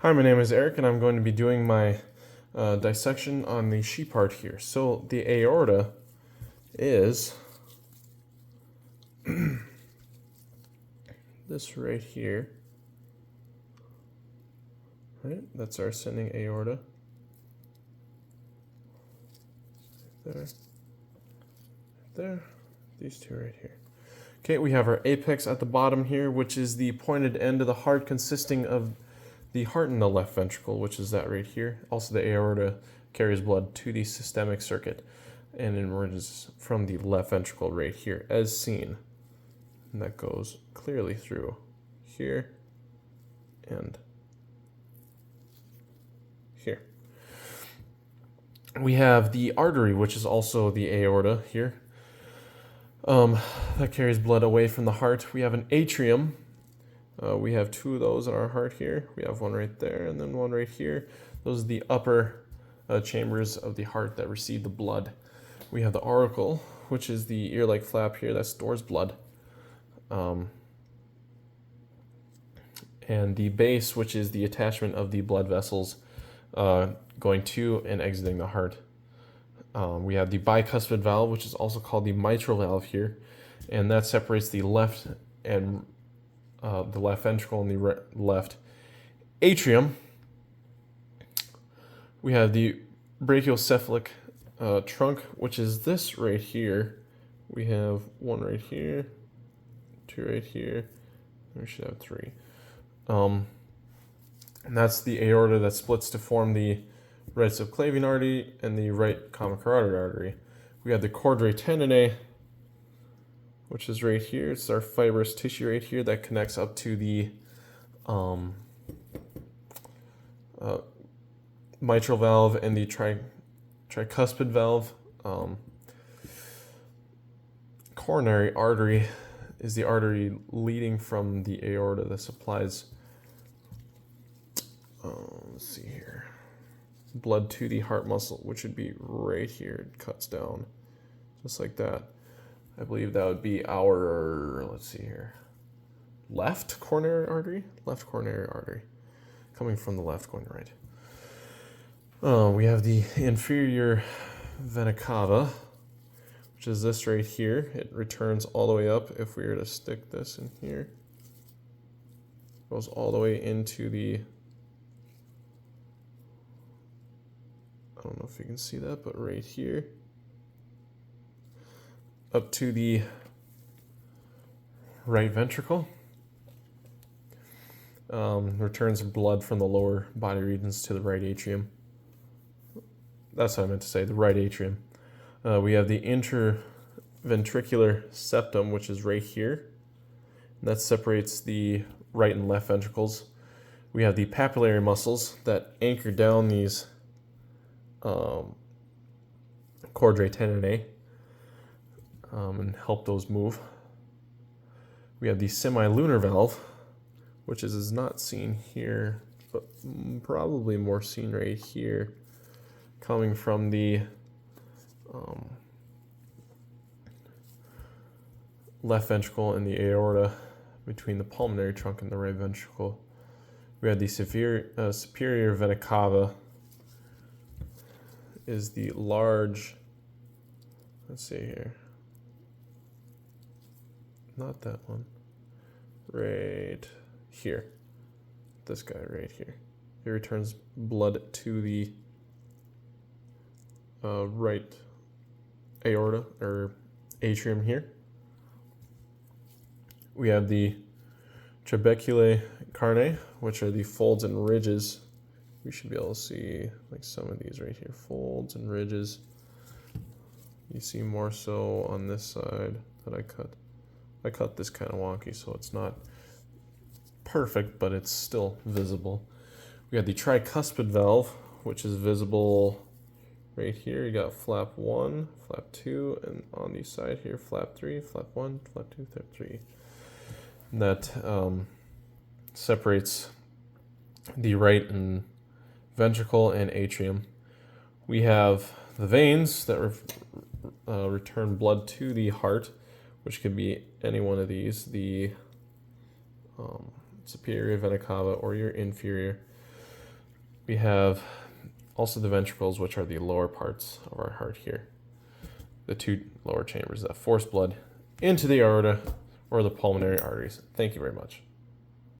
Hi, my name is Eric, and I'm going to be doing my dissection on the sheep heart here. So the aorta is this right here, right? That's our ascending aorta. There, these two right here. Okay, we have our apex at the bottom here, which is the pointed end of the heart consisting of the heart in the left ventricle, which is that right here. Also, the aorta carries blood to the systemic circuit and emerges from the left ventricle right here, as seen. And that goes clearly through here and here. We have the artery, which is also the aorta here. That carries blood away from the heart. We have an atrium. We have two of those in our heart here. We have one right there and then one right here. Those are the upper chambers of the heart that receive the blood. We have the auricle, which is the ear-like flap here that stores blood. And the base, which is the attachment of the blood vessels going to and exiting the heart. We have the bicuspid valve, which is also called the mitral valve here, and that separates the left and the left ventricle and the left atrium. We have the brachiocephalic trunk, which is this right here. We have one right here, two right here, and we should have three. And that's the aorta that splits to form the right subclavian artery and the right common carotid artery. We have the chordae tendineae, which is right here. It's our fibrous tissue right here that connects up to the mitral valve and the tricuspid valve. Coronary artery is the artery leading from the aorta that supplies, let's see here, blood to the heart muscle, which would be right here. It cuts down just like that. I believe that would be our, let's see here, left coronary artery, coming from the left going right. We have the inferior vena cava, which is this right here. It returns all the way up. If we were to stick this in here, goes all the way into the, I don't know if you can see that, but right here, up to the right ventricle. Returns blood from the lower body regions to the right atrium. That's what I meant to say, the right atrium. We have the interventricular septum, which is right here. And that separates the right and left ventricles. We have the papillary muscles that anchor down these chordae tendineae and help those move. We have the semilunar valve, which is not seen here, but probably more seen right here, coming from the left ventricle and the aorta between the pulmonary trunk and the right ventricle. We have the superior vena cava is the large, let's see here, not that one, right here, this guy right here. It returns blood to the right aorta or atrium here. We have the trabeculae carneae, which are the folds and ridges. We should be able to see like some of these right here, folds and ridges. You see more so on this side that I cut. I cut this kind of wonky, so it's not perfect, but it's still visible. We have the tricuspid valve, which is visible right here. You got flap 1, flap 2, and on the side here, flap 3, flap 1, flap 2, flap 3. And that separates the right and ventricle and atrium. We have the veins that return blood to the heart, which could be any one of these, the superior vena cava or your inferior. We have also the ventricles, which are the lower parts of our heart here. The two lower chambers that force blood into the aorta or the pulmonary arteries. Thank you very much.